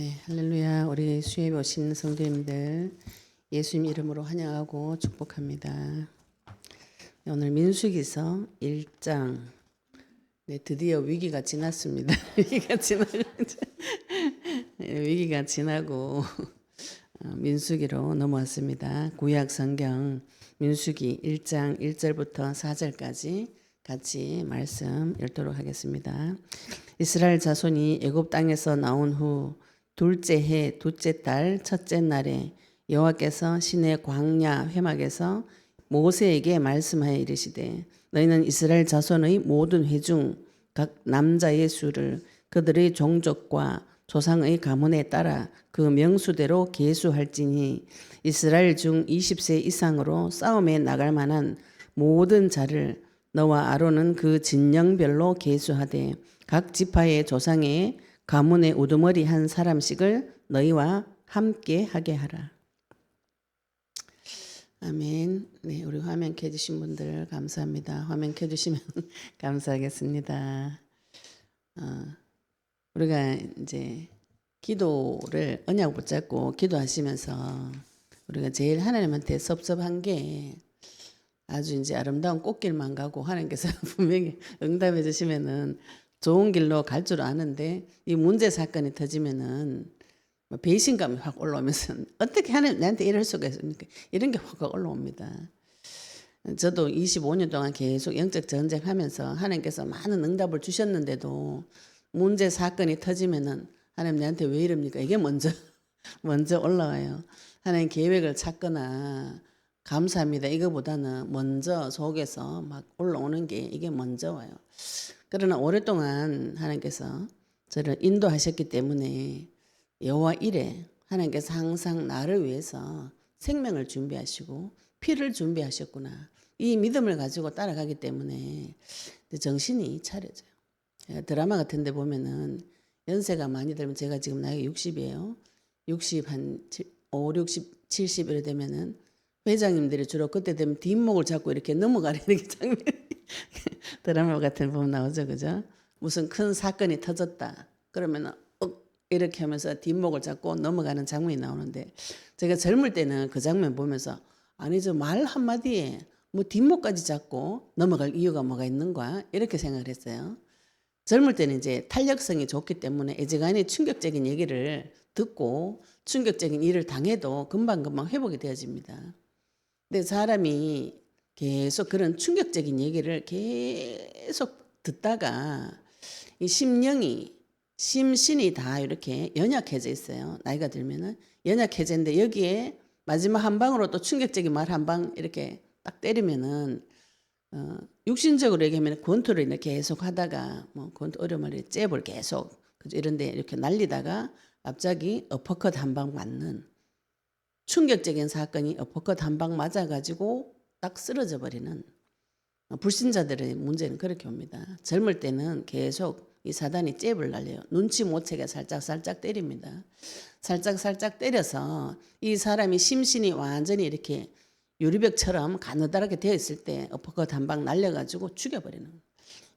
네, 할렐루야. 우리 수요일에 오신 성도님들 예수님 이름으로 환영하고 축복합니다. 오늘 민수기서 1장. 네, 드디어 위기가 지났습니다. 위기가 지나고 민수기로 넘어왔습니다. 구약 성경 민수기 1장 1절부터 4절까지 같이 말씀 읽도록 하겠습니다. 이스라엘 자손이 애굽 땅에서 나온 후 둘째 해 둘째 달 첫째 날에 여호와께서 시내 광야 회막에서 모세에게 말씀하여 이르시되 너희는 이스라엘 자손의 모든 회중 각 남자의 수를 그들의 종족과 조상의 가문에 따라 그 명수대로 계수할지니 이스라엘 중 20세 이상으로 싸움에 나갈 만한 모든 자를 너와 아론은 그 진영별로 계수하되 각 지파의 조상의 가문의 우두머리 한 사람씩을 너희와 함께 하게 하라. 아멘. 네, 우리 화면 켜주신 분들 감사합니다. 화면 켜주시면 감사하겠습니다. 우리가 이제 기도를 언약 붙잡고 기도하시면서 우리가 제일 하나님한테 섭섭한 게 아주 이제 아름다운 꽃길만 가고 하나님께서 분명히 응답해 주시면은 좋은 길로 갈 줄 아는데 이 문제 사건이 터지면은 배신감이 확 올라오면서 어떻게 하나님 나한테 이럴 수가 있습니까? 이런 게 확 올라옵니다. 저도 25년 동안 계속 영적 전쟁하면서 하나님께서 많은 응답을 주셨는데도 문제 사건이 터지면은 하나님 나한테 왜 이럽니까? 이게 먼저 올라와요. 하나님 계획을 찾거나 감사합니다. 이거보다는 먼저 속에서 막 올라오는 게 이게 먼저 와요. 그러나 오랫동안 하나님께서 저를 인도하셨기 때문에 여호와 이래 하나님께서 항상 나를 위해서 생명을 준비하시고 피를 준비하셨구나. 이 믿음을 가지고 따라가기 때문에 정신이 차려져요. 드라마 같은 데 보면은 연세가 많이 들면 제가 지금 나이가 60이에요. 60 한 5, 60, 70 이래 되면은 회장님들이 주로 그때 되면 뒷목을 잡고 이렇게 넘어가는 이렇게 장면 드라마 같은 거 보면 나오죠, 그죠? 무슨 큰 사건이 터졌다. 그러면은 이렇게 하면서 뒷목을 잡고 넘어가는 장면이 나오는데 제가 젊을 때는 그 장면 보면서 아니 저 말 한마디에 뭐 뒷목까지 잡고 넘어갈 이유가 뭐가 있는가 이렇게 생각을 했어요. 젊을 때는 이제 탄력성이 좋기 때문에 애지간히 충격적인 얘기를 듣고 충격적인 일을 당해도 금방금방 회복이 되어집니다. 근데 사람이 계속 그런 충격적인 얘기를 계속 듣다가 이 심신이 다 이렇게 연약해져 있어요. 나이가 들면은 연약해져 있는데 여기에 마지막 한 방으로 또 충격적인 말 한 방 이렇게 딱 때리면은 육신적으로 얘기하면 권투를 이렇게 계속 하다가 뭐 권투 어려움을 잽을 계속 이런데 이렇게 날리다가 갑자기 어퍼컷 한 방 맞는 충격적인 사건이 어퍼컷 한 방 맞아가지고 딱 쓰러져 버리는 불신자들의 문제는 그렇게 옵니다. 젊을 때는 계속 이 사단이 잽을 날려요. 눈치 못 채게 살짝 때립니다. 살짝 때려서 이 사람이 심신이 완전히 이렇게 유리벽처럼 가느다랗게 되어 있을 때 어퍼컷 한 방 날려가지고 죽여버리는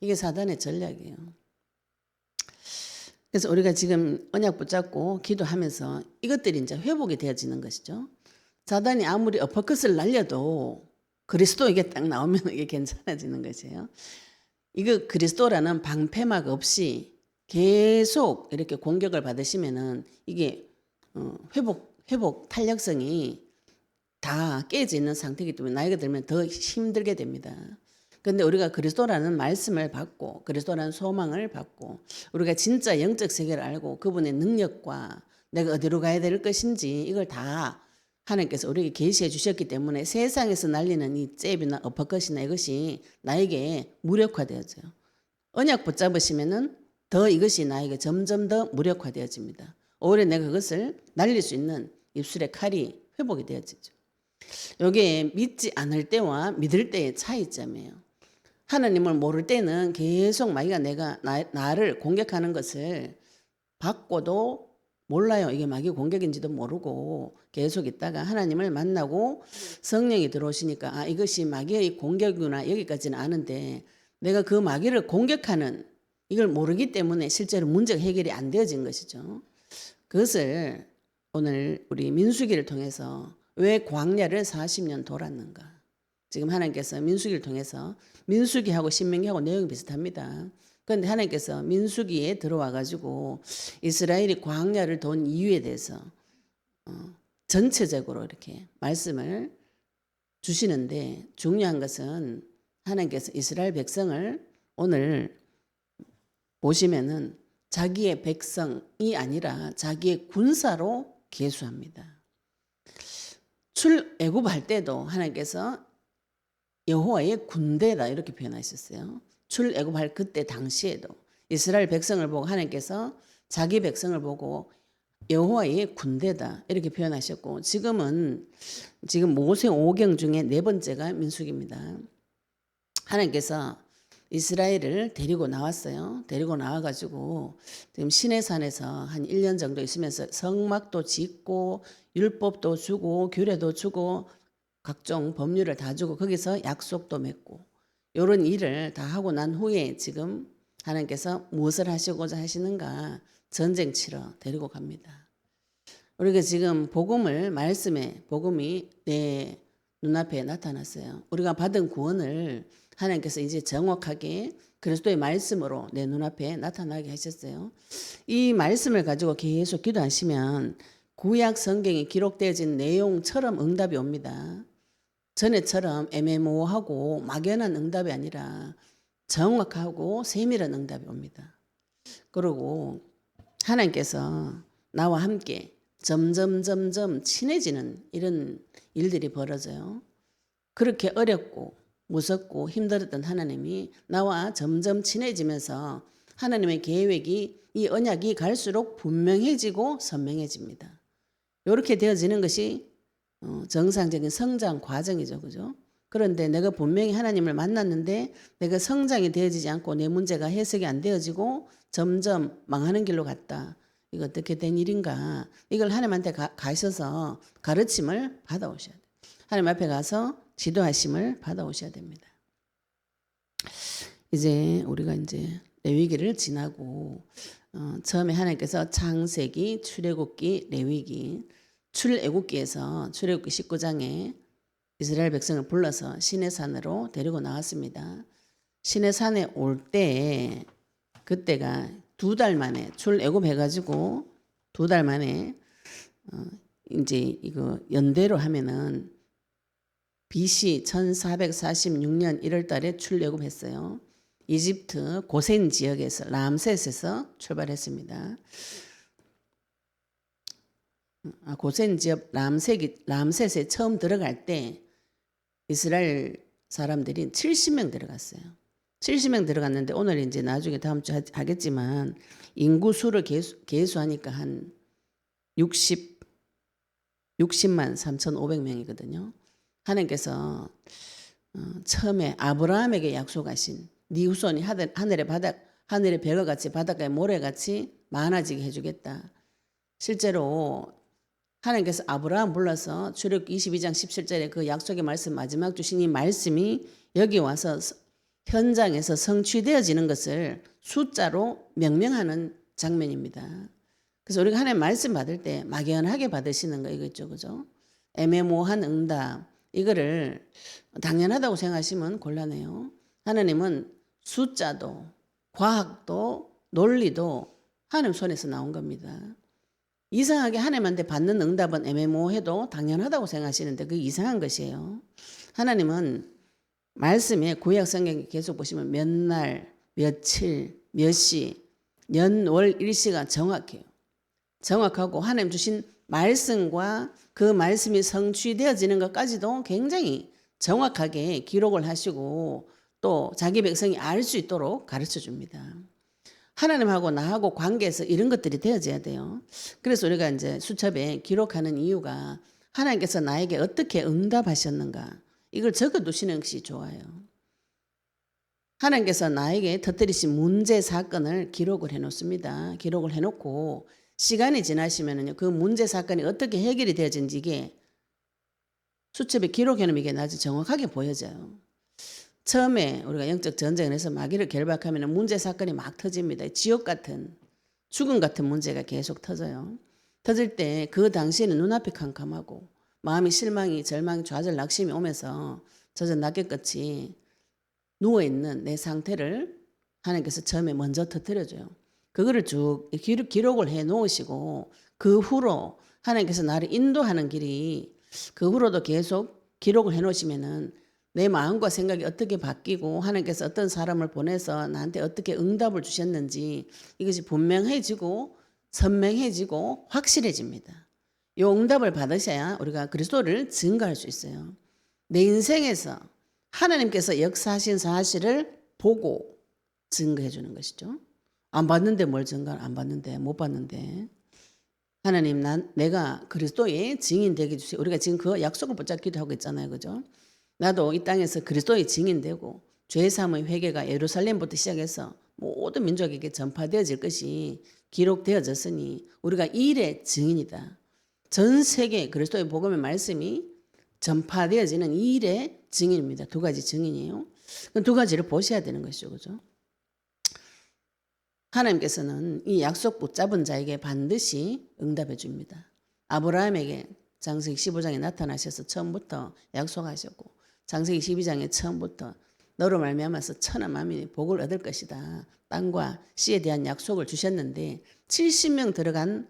이게 사단의 전략이에요. 그래서 우리가 지금 언약 붙잡고 기도하면서 이것들이 이제 회복이 되어지는 것이죠. 사단이 아무리 어퍼컷을 날려도 그리스도에게 딱 나오면 이게 괜찮아지는 것이에요. 이거 그리스도라는 방패막 없이 계속 이렇게 공격을 받으시면은 이게 회복 탄력성이 다 깨져 있는 상태이기 때문에 나이가 들면 더 힘들게 됩니다. 그런데 우리가 그리스도라는 말씀을 받고 그리스도라는 소망을 받고 우리가 진짜 영적 세계를 알고 그분의 능력과 내가 어디로 가야 될 것인지 이걸 다 하나님께서 우리에게 계시해 주셨기 때문에 세상에서 날리는 이 잽이나 어퍼컷이나 이것이 나에게 무력화되어져요. 언약 붙잡으시면은 더 이것이 나에게 점점 더 무력화되어집니다. 오히려 내가 그것을 날릴 수 있는 입술의 칼이 회복이 되어지죠. 이게 믿지 않을 때와 믿을 때의 차이점이에요. 하나님을 모를 때는 계속 마귀가 나를 공격하는 것을 받고도 몰라요. 이게 마귀 공격인지도 모르고 계속 있다가 하나님을 만나고 성령이 들어오시니까 아 이것이 마귀의 공격이구나 여기까지는 아는데 내가 그 마귀를 공격하는 이걸 모르기 때문에 실제로 문제가 해결이 안 되어진 것이죠. 그것을 오늘 우리 민수기를 통해서 왜 광야를 40년 돌았는가. 지금 하나님께서 민수기를 통해서 민수기하고 신명기하고 내용이 비슷합니다. 그런데 하나님께서 민수기에 들어와 가지고 이스라엘이 광야를 돈 이유에 대해서 전체적으로 이렇게 말씀을 주시는데 중요한 것은 하나님께서 이스라엘 백성을 오늘 보시면은 자기의 백성이 아니라 자기의 군사로 계수합니다. 출애굽할 때도 하나님께서 여호와의 군대다 이렇게 표현하셨어요. 출애굽할 그때 당시에도 이스라엘 백성을 보고 하나님께서 자기 백성을 보고 여호와의 군대다 이렇게 표현하셨고 지금 모세 5경 중에 네 번째가 민수기입니다. 하나님께서 이스라엘을 데리고 나왔어요. 데리고 나와가지고 지금 시내산에서 한 1년 정도 있으면서 성막도 짓고 율법도 주고 규례도 주고 각종 법률을 다 주고 거기서 약속도 맺고 이런 일을 다 하고 난 후에 지금 하나님께서 무엇을 하시고자 하시는가 전쟁 치러 데리고 갑니다. 우리가 지금 복음이 내 눈앞에 나타났어요. 우리가 받은 구원을 하나님께서 이제 정확하게 그리스도의 말씀으로 내 눈앞에 나타나게 하셨어요. 이 말씀을 가지고 계속 기도하시면 구약 성경에 기록되어진 내용처럼 응답이 옵니다. 전에처럼 애매모호하고 막연한 응답이 아니라 정확하고 세밀한 응답이 옵니다. 그리고 하나님께서 나와 함께 점점 친해지는 이런 일들이 벌어져요. 그렇게 어렵고 무섭고 힘들었던 하나님이 나와 점점 친해지면서 하나님의 계획이 이 언약이 갈수록 분명해지고 선명해집니다. 이렇게 되어지는 것이 정상적인 성장 과정이죠. 그죠? 그런데 내가 분명히 하나님을 만났는데 내가 성장이 되어지지 않고 내 문제가 해석이 안 되어지고 점점 망하는 길로 갔다. 이거 어떻게 된 일인가? 이걸 하나님한테 가셔서 가르침을 받아오셔야 돼요. 하나님 앞에 가서 지도하심을 받아오셔야 됩니다. 이제 우리가 이제 레위기를 지나고 처음에 하나님께서 창세기, 출애굽기, 레위기, 출애굽기에서 출애굽기 19장에 이스라엘 백성을 불러서 시내산으로 데리고 나왔습니다. 시내산에 올 때 그때가 2달 만에 출애굽해가지고 2달 만에 이제 이거 연대로 하면은 BC 1446년 1월 달에 출애굽했어요. 이집트 고센 지역에서 람셋에서 출발했습니다. 고센 지역 람셋에 처음 들어갈 때 이스라엘 사람들이 70명 들어갔어요. 70명 들어갔는데 오늘 이제 나중에 다음 주 하겠지만 인구 수를 계수하니까 한 60만 3,500명이거든요. 하나님께서 처음에 아브라함에게 약속하신 네 후손이 하늘의 별과 같이 바닷가의 모래같이 많아지게 해주겠다. 실제로 하나님께서 아브라함 불러서 출애굽기 22장 17절에 그 약속의 말씀 마지막 주신 이 말씀이 여기 와서 현장에서 성취되어지는 것을 숫자로 명명하는 장면입니다. 그래서 우리가 하나님 말씀 받을 때 막연하게 받으시는 거 이거죠. 그죠? 애매모호한 응답 이거를 당연하다고 생각하시면 곤란해요. 하나님은 숫자도 과학도 논리도 하나님 손에서 나온 겁니다. 이상하게 하나님한테 받는 응답은 애매모호해도 당연하다고 생각하시는데 그게 이상한 것이에요. 하나님은 말씀에 구약 성경에 계속 보시면 몇 날, 며칠, 몇 시, 년, 월, 일시가 정확해요. 정확하고 하나님 주신 말씀과 그 말씀이 성취되어지는 것까지도 굉장히 정확하게 기록을 하시고 또 자기 백성이 알 수 있도록 가르쳐 줍니다. 하나님하고 나하고 관계에서 이런 것들이 되어져야 돼요. 그래서 우리가 이제 수첩에 기록하는 이유가 하나님께서 나에게 어떻게 응답하셨는가 이걸 적어 두시는 것이 좋아요. 하나님께서 나에게 터뜨리신 문제 사건을 기록을 해놓습니다. 기록을 해놓고 시간이 지나시면은요 그 문제 사건이 어떻게 해결이 되어진지 이게 수첩에 기록해놓으면 이게 나중에 정확하게 보여져요. 처음에 우리가 영적 전쟁을 해서 마귀를 결박하면 문제 사건이 막 터집니다. 지옥 같은 죽음 같은 문제가 계속 터져요. 터질 때 그 당시에는 눈앞이 캄캄하고 마음이 실망이 절망 좌절 낙심이 오면서 젖은 낙엽같이 누워있는 내 상태를 하나님께서 처음에 먼저 터뜨려줘요. 그거를 쭉 기록을 해 놓으시고 그 후로 하나님께서 나를 인도하는 길이 그 후로도 계속 기록을 해 놓으시면은 내 마음과 생각이 어떻게 바뀌고 하나님께서 어떤 사람을 보내서 나한테 어떻게 응답을 주셨는지 이것이 분명해지고 선명해지고 확실해집니다. 이 응답을 받으셔야 우리가 그리스도를 증거할 수 있어요. 내 인생에서 하나님께서 역사하신 사실을 보고 증거해 주는 것이죠. 안 봤는데 뭘 증거를 안 봤는데 못 봤는데 하나님 내가 그리스도의 증인 되게 주세요. 우리가 지금 그 약속을 붙잡기도 하고 있잖아요. 그죠? 나도 이 땅에서 그리스도의 증인되고 죄사함의 회개가 예루살렘부터 시작해서 모든 민족에게 전파되어질 것이 기록되어졌으니 우리가 이 일의 증인이다. 전 세계 그리스도의 복음의 말씀이 전파되어지는 이 일의 증인입니다. 두 가지 증인이에요. 두 가지를 보셔야 되는 것이죠. 그죠? 하나님께서는 이 약속 붙잡은 자에게 반드시 응답해 줍니다. 아브라함에게 창세기 15장에 나타나셔서 처음부터 약속하셨고 창세기 12장에 처음부터 너로 말미암아서 천하 만민이 복을 얻을 것이다. 땅과 씨에 대한 약속을 주셨는데 70명 들어간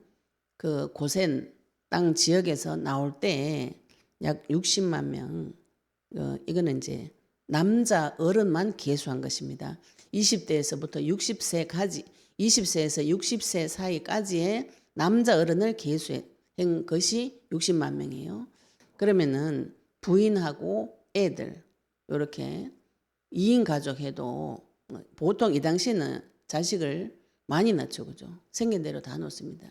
그 고센 땅 지역에서 나올 때 약 60만 명 이거는 이제 남자 어른만 계수한 것입니다. 20대에서부터 60세까지 20세에서 60세 사이까지의 남자 어른을 계수한 것이 60만 명이에요. 그러면은 부인하고 애들 이렇게 2인 가족 해도 보통 이 당시에는 자식을 많이 낳죠. 그죠? 생긴 대로 다 놓습니다.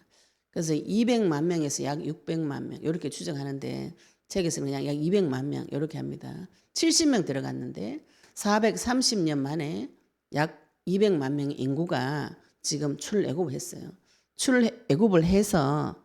그래서 200만 명에서 약 600만 명 이렇게 추정하는데 책에서는 그냥 약 200만 명 이렇게 합니다. 70명 들어갔는데 430년 만에 약 200만 명의 인구가 지금 출애굽을 했어요. 출애굽을 해서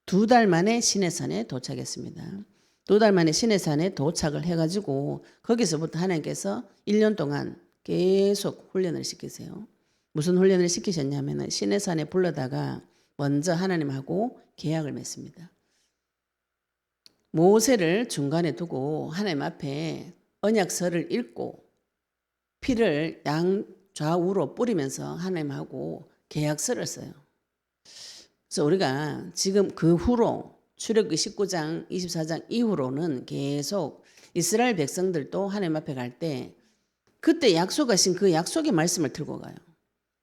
2달 만에 시내산에 도착했습니다. 2달 만에 시내산에 도착을 해가지고 거기서부터 하나님께서 1년 동안 계속 훈련을 시키세요. 무슨 훈련을 시키셨냐면 시내산에 불러다가 먼저 하나님하고 계약을 맺습니다. 모세를 중간에 두고 하나님 앞에 언약서를 읽고 피를 양 좌우로 뿌리면서 하나님하고 계약서를 써요. 그래서 우리가 지금 그 후로 출애굽기 19장 24장 이후로는 계속 이스라엘 백성들도 하나님 앞에 갈 때 그때 약속하신 그 약속의 말씀을 들고 가요.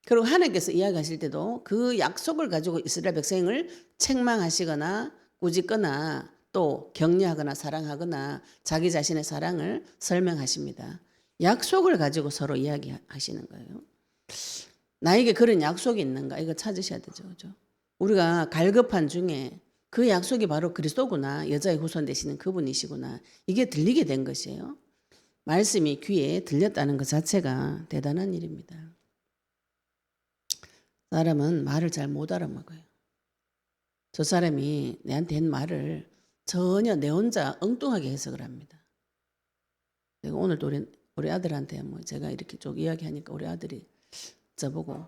그리고 하나님께서 이야기하실 때도 그 약속을 가지고 이스라엘 백성을 책망하시거나 꾸짖거나 또 격려하거나 사랑하거나 자기 자신의 사랑을 설명하십니다. 약속을 가지고 서로 이야기하시는 거예요. 나에게 그런 약속이 있는가 이거 찾으셔야 되죠. 그죠? 우리가 갈급한 중에 그 약속이 바로 그리스도구나 여자의 후손 되시는 그분이시구나 이게 들리게 된 것이에요. 말씀이 귀에 들렸다는 것 자체가 대단한 일입니다. 사람은 말을 잘 못 알아먹어요. 저 사람이 내한테 한 말을 전혀 내 혼자 엉뚱하게 해석을 합니다. 내가 오늘도 우리 아들한테 뭐 제가 이렇게 쭉 이야기하니까 우리 아들이 저보고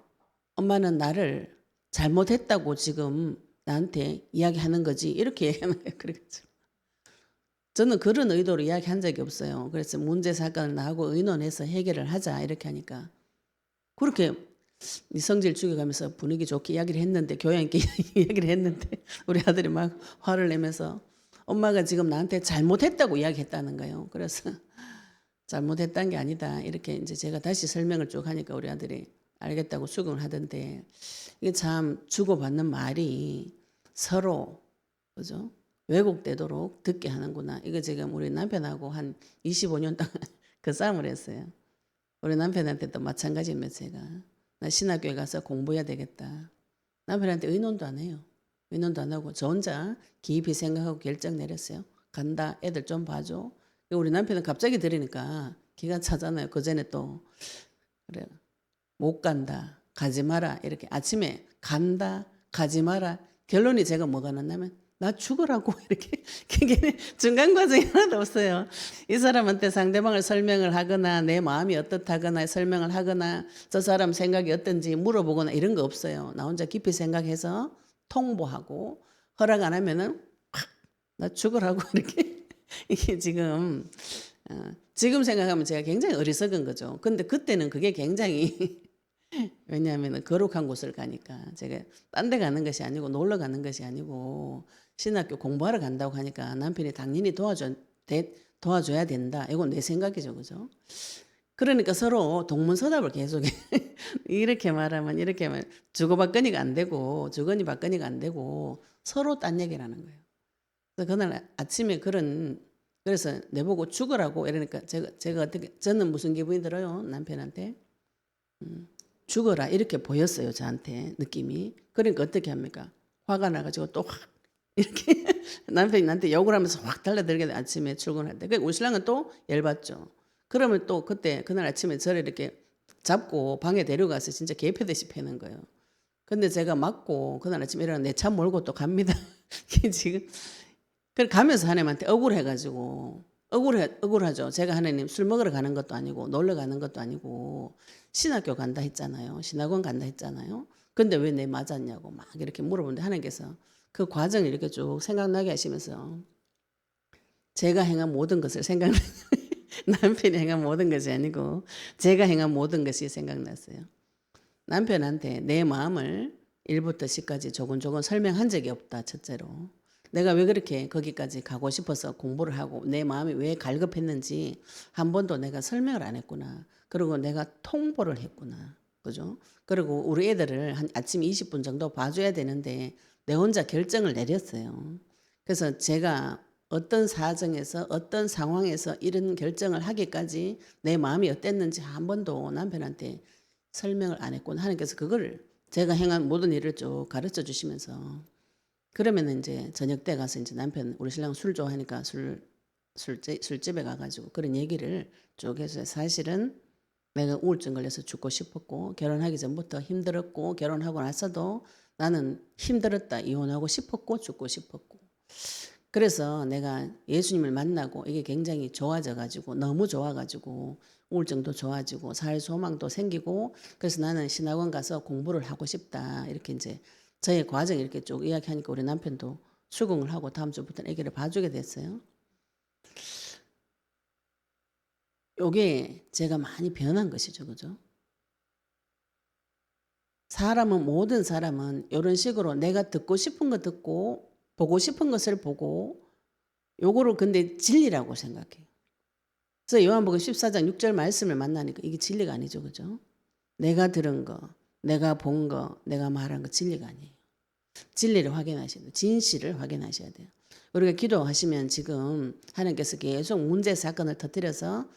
엄마는 나를 잘못했다고 지금 나한테 이야기하는 거지 이렇게 얘기하는 거예요. 그러겠죠. 저는 그런 의도로 이야기한 적이 없어요. 그래서 문제 사건을 나하고 의논해서 해결을 하자 이렇게 하니까 그렇게 성질 죽여가면서 분위기 좋게 이야기를 했는데 교양 있게 이야기를 했는데 우리 아들이 막 화를 내면서 엄마가 지금 나한테 잘못했다고 이야기했다는 거예요. 그래서 잘못했다는 게 아니다 이렇게 이제 제가 다시 설명을 쭉 하니까 우리 아들이 알겠다고 수긍을 하던데 이게 참 주고받는 말이 서로 그죠? 왜곡되도록 듣게 하는구나. 이거 지금 우리 남편하고 한 25년 동안 그 싸움을 했어요. 우리 남편한테도 마찬가지입니다. 제가 나 신학교에 가서 공부해야 되겠다. 남편한테 의논도 안 해요. 의논도 안 하고 저 혼자 깊이 생각하고 결정 내렸어요. 간다. 애들 좀 봐줘. 우리 남편은 갑자기 들으니까 기가 차잖아요. 그 전에 또 그래 못 간다. 가지 마라. 이렇게 아침에 간다. 가지 마라. 결론이 제가 뭐가 났냐면 나 죽으라고 이렇게 그게 중간 과정이 하나도 없어요. 이 사람한테 상대방을 설명을 하거나 내 마음이 어떻다거나 설명을 하거나 저 사람 생각이 어떤지 물어보거나 이런 거 없어요. 나 혼자 깊이 생각해서 통보하고 허락 안 하면은 확 나 죽으라고 이렇게 이게 지금 생각하면 제가 굉장히 어리석은 거죠. 근데 그때는 그게 굉장히 왜냐하면 거룩한 곳을 가니까 제가 딴 데 가는 것이 아니고 놀러 가는 것이 아니고 신학교 공부하러 간다고 하니까 남편이 당연히 도와줘야 된다. 이건 내 생각이죠, 그죠? 그러니까 서로 동문서답을 계속 이렇게 말하면 이렇게 하면 주고받거니가 안 되고 주거니받거니가 안 되고 서로 딴 얘기를 하는 거예요. 그래서 그날 아침에 그래서 내보고 죽으라고 이러니까 제가 어떻게 저는 무슨 기분이 들어요? 남편한테 죽어라 이렇게 보였어요, 저한테 느낌이. 그러니까 어떻게 합니까? 화가 나가지고 또 확 이렇게 남편이 나한테 욕을 하면서 확 달려들게 돼, 아침에 출근할 때. 우리 신랑은 또 열받죠. 그러면 또 그날 아침에 저를 이렇게 잡고 방에 데려가서 진짜 개패듯이 패는 거예요. 근데 제가 맞고 그날 아침에 일어나 내 차 몰고 또 갑니다. 지금 그래 가면서 하나님한테 억울해가지고 억울하죠. 제가 하나님 술 먹으러 가는 것도 아니고 놀러 가는 것도 아니고 신학교 간다 했잖아요. 신학원 간다 했잖아요. 근데 왜 내 맞았냐고 막 이렇게 물어보는데 하나님께서 그 과정을 이렇게 쭉 생각나게 하시면서 제가 행한 모든 것을 남편이 행한 모든 것이 아니고 제가 행한 모든 것이 생각났어요. 남편한테 내 마음을 1부터 10까지 조곤조곤 설명한 적이 없다. 첫째로. 내가 왜 그렇게 거기까지 가고 싶어서 공부를 하고 내 마음이 왜 갈급했는지 한 번도 내가 설명을 안 했구나. 그리고 내가 통보를 했구나. 그죠? 그리고 우리 애들을 한 아침 20분 정도 봐줘야 되는데 내 혼자 결정을 내렸어요. 그래서 제가 어떤 사정에서 어떤 상황에서 이런 결정을 하기까지 내 마음이 어땠는지 한 번도 남편한테 설명을 안 했구나. 하나님께서 그거를 제가 행한 모든 일을 쭉 가르쳐 주시면서 그러면 이제 저녁 때 가서 이제 남편 우리 신랑 술 좋아하니까 술집에 가가지고 그런 얘기를 쭉 해서 사실은 내가 우울증 걸려서 죽고 싶었고 결혼하기 전부터 힘들었고 결혼하고 나서도 나는 힘들었다 이혼하고 싶었고 죽고 싶었고 그래서 내가 예수님을 만나고 이게 굉장히 좋아져가지고 너무 좋아가지고 우울증도 좋아지고 사회 소망도 생기고 그래서 나는 신학원 가서 공부를 하고 싶다 이렇게 이제 저의 과정 이렇게 쭉 이야기하니까 우리 남편도 수긍을 하고 다음 주부터는 아기를 봐주게 됐어요. 요게 제가 많이 변한 것이죠, 그죠? 모든 사람은 이런 식으로 내가 듣고 싶은 거 듣고 보고 싶은 것을 보고 요거를 근데 진리라고 생각해요. 그래서 요한복음 14장 6절 말씀을 만나니까 이게 진리가 아니죠, 그죠? 내가 들은 거, 내가 본 거, 내가 말한 거 진리가 아니에요. 진리를 확인하셔야 돼요. 진실을 확인하셔야 돼요. 우리가 기도하시면 지금 하나님께서 계속 문제 사건을 터뜨려서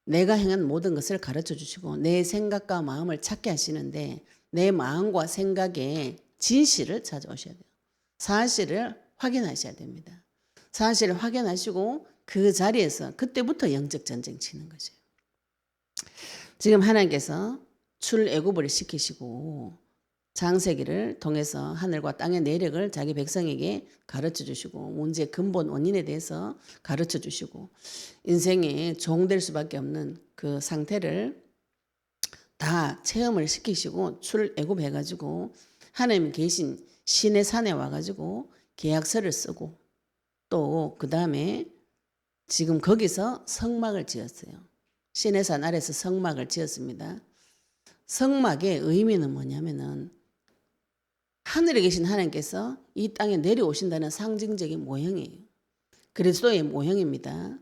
내가 행한 모든 것을 가르쳐 주시고 내 생각과 마음을 찾게 하시는데 내 마음과 생각의 진실을 찾아오셔야 돼요. 사실을 확인하셔야 됩니다. 사실을 확인하시고 그 자리에서 그때부터 영적 전쟁 치는 거죠. 지금 하나님께서 출애굽을 시키시고 창세기를 통해서 하늘과 땅의 내력을 자기 백성에게 가르쳐 주시고 문제의 근본 원인에 대해서 가르쳐 주시고 인생에 종될 수밖에 없는 그 상태를 다 체험을 시키시고 출애굽해 가지고 하나님 계신 신의 산에 와 가지고 계약서를 쓰고 또 그다음에 지금 거기서 성막을 지었어요. 신의 산 아래서 성막을 지었습니다. 성막의 의미는 뭐냐면은 하늘에 계신 하나님께서 이 땅에 내려오신다는 상징적인 모형이에요. 그리스도의 모형입니다.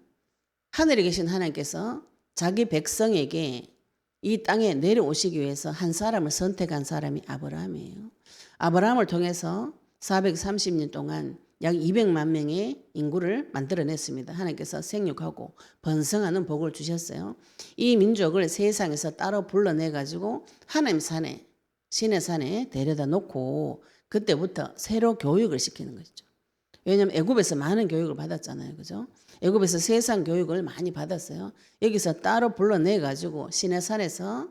하늘에 계신 하나님께서 자기 백성에게 이 땅에 내려오시기 위해서 한 사람을 선택한 사람이 아브라함이에요. 아브라함을 통해서 430년 동안 약 200만 명의 인구를 만들어냈습니다. 하나님께서 생육하고 번성하는 복을 주셨어요. 이 민족을 세상에서 따로 불러내가지고 하나님 산에 신의 산에 데려다 놓고 그때부터 새로 교육을 시키는 것이죠. 왜냐하면 애굽에서 많은 교육을 받았잖아요. 그죠? 애굽에서 세상 교육을 많이 받았어요. 여기서 따로 불러내가지고 신의 산에서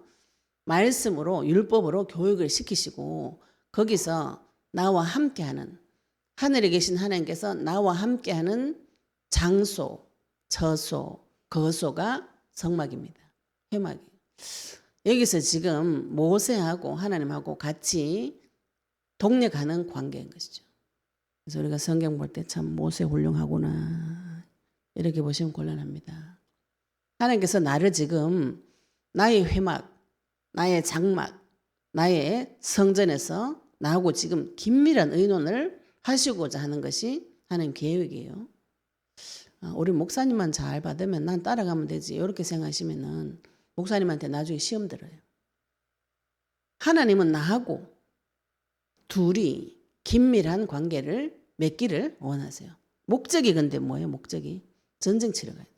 말씀으로 율법으로 교육을 시키시고 거기서 나와 함께하는 하늘에 계신 하나님께서 나와 함께하는 장소, 처소, 거소가 성막입니다. 회막이에요. 여기서 지금 모세하고 하나님하고 같이 동력하는 관계인 것이죠. 그래서 우리가 성경 볼 때 참 모세 훌륭하구나 이렇게 보시면 곤란합니다. 하나님께서 나를 지금 나의 회막, 나의 장막, 나의 성전에서 나하고 지금 긴밀한 의논을 하시고자 하는 것이 하나님 계획이에요. 우리 목사님만 잘 받으면 난 따라가면 되지 이렇게 생각하시면은 목사님한테 나중에 시험 들어요. 하나님은 나하고 둘이 긴밀한 관계를 맺기를 원하세요. 목적이 근데 뭐예요? 목적이 전쟁 치러 가야 돼요.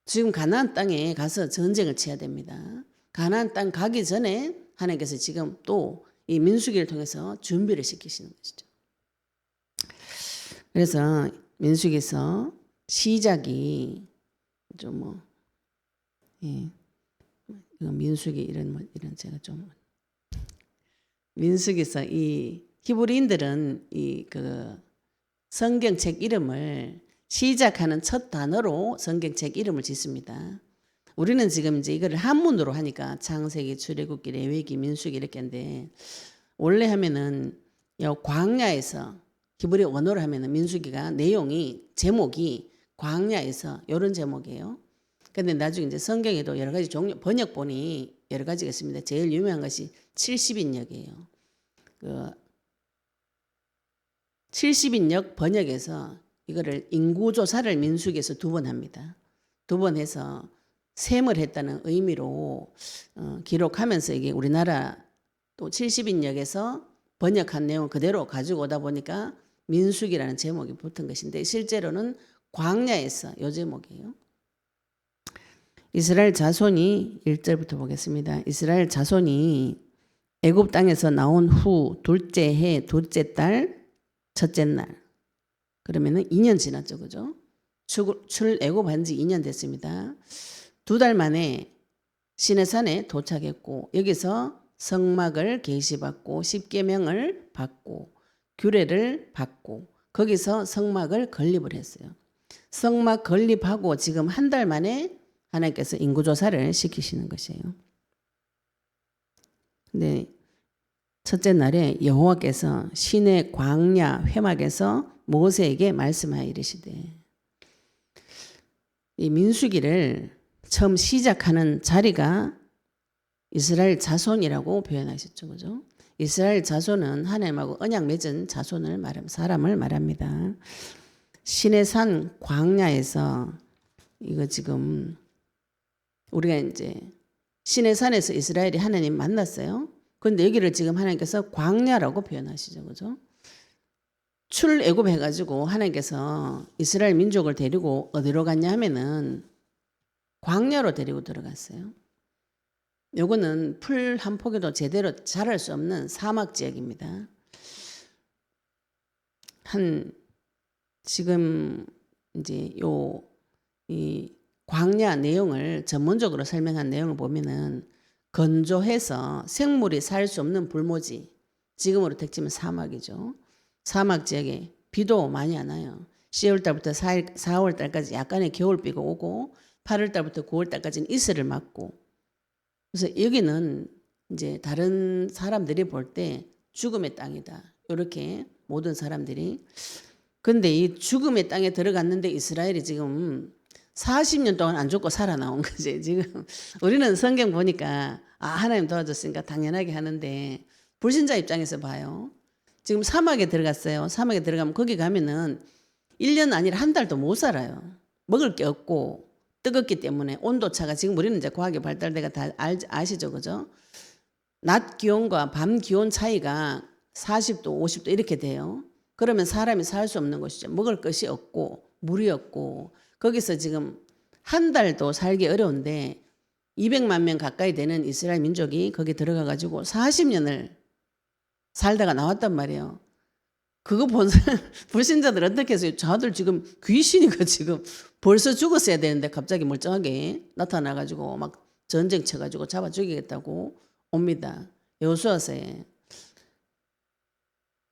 지금 가나안 땅에 가서 전쟁을 치러야 됩니다. 가나안 땅 가기 전에 하나님께서 지금 또 이 민수기를 통해서 준비를 시키시는 것이죠. 그래서 민수기에서 시작이 좀 이거 민수기 이런 제가 좀 민수기에서 이 히브리인들은 이 그 성경책 이름을 시작하는 첫 단어로 성경책 이름을 짓습니다. 우리는 지금 이제 이거를 한문으로 하니까 창세기, 출애굽기, 레위기, 민수기 이렇게 하는데 원래 하면은 광야에서 히브리 원어로 하면은 민수기가 내용이 제목이 광야에서 이런 제목이에요. 근데 나중에 이제 성경에도 여러 가지 종류 번역본이 여러 가지가 있습니다. 제일 유명한 것이 70인역이에요. 그 70인역 번역에서 이거를 인구조사를 민수기에서 2번 합니다. 2번 해서 셈을 했다는 의미로 기록하면서 이게 우리나라 또 70인역에서 번역한 내용 그대로 가지고 오다 보니까 민수기라는 제목이 붙은 것인데 실제로는 광야에서 이 제목이에요. 이스라엘 자손이 1절부터 보겠습니다. 이스라엘 자손이 애굽 땅에서 나온 후 둘째 해 둘째 달 첫째 날 그러면은 2년 지났죠, 그죠? 출애굽한 지 2년 됐습니다. 2달 만에 시내산에 도착했고 여기서 성막을 계시받고 십계명을 받고 규례를 받고 거기서 성막을 건립을 했어요. 성막 건립하고 지금 1달 만에 하나님께서 인구조사를 시키시는 것이에요. 근데 첫째 날에 여호와께서 시내 광야 회막에서 모세에게 말씀하여 이르시되 이 민수기를 처음 시작하는 자리가 이스라엘 자손이라고 표현하셨죠. 그죠? 이스라엘 자손은 하나님하고 언약 맺은 자손을 사람을 말합니다. 시내산 광야에서 이거 지금 우리가 이제 시내산에서 이스라엘이 하나님 만났어요. 그런데 여기를 지금 하나님께서 광야라고 표현하시죠. 그죠? 출애굽 해가지고 하나님께서 이스라엘 민족을 데리고 어디로 갔냐 하면은 광야로 데리고 들어갔어요. 요거는 풀 한 포기도 제대로 자랄 수 없는 사막 지역입니다. 지금 이제 이 광야 내용을 전문적으로 설명한 내용을 보면은 건조해서 생물이 살 수 없는 불모지, 지금으로 택지면 사막이죠. 사막 지역에 비도 많이 안 와요. 10월달부터 4월달까지 약간의 겨울비가 오고 8월달부터 9월달까지는 이슬을 맞고 그래서 여기는 이제 다른 사람들이 볼 때 죽음의 땅이다. 이렇게 모든 사람들이. 근데 이 죽음의 땅에 들어갔는데 이스라엘이 지금 40년 동안 안 죽고 살아나온 거지. 지금 우리는 성경 보니까 하나님 도와줬으니까 당연하게 하는데 불신자 입장에서 봐요. 지금 사막에 들어갔어요. 사막에 들어가면 거기 가면은 1년 아니라 1달도 못 살아요. 먹을 게 없고 뜨겁기 때문에 온도차가 지금 우리는 이제 과학이 발달돼가 다 아시죠, 그죠? 낮 기온과 밤 기온 차이가 40도, 50도 이렇게 돼요. 그러면 사람이 살 수 없는 것이죠. 먹을 것이 없고 물이 없고 거기서 지금 1달도 살기 어려운데 200만 명 가까이 되는 이스라엘 민족이 거기 들어가 가지고 40년을 살다가 나왔단 말이에요. 그거 본 불신자들 어떻게 해서 저들 지금 귀신이가 지금 벌써 죽었어야 되는데 갑자기 멀쩡하게 나타나가지고 막 전쟁 쳐가지고 잡아 죽이겠다고 옵니다. 여호수아서에.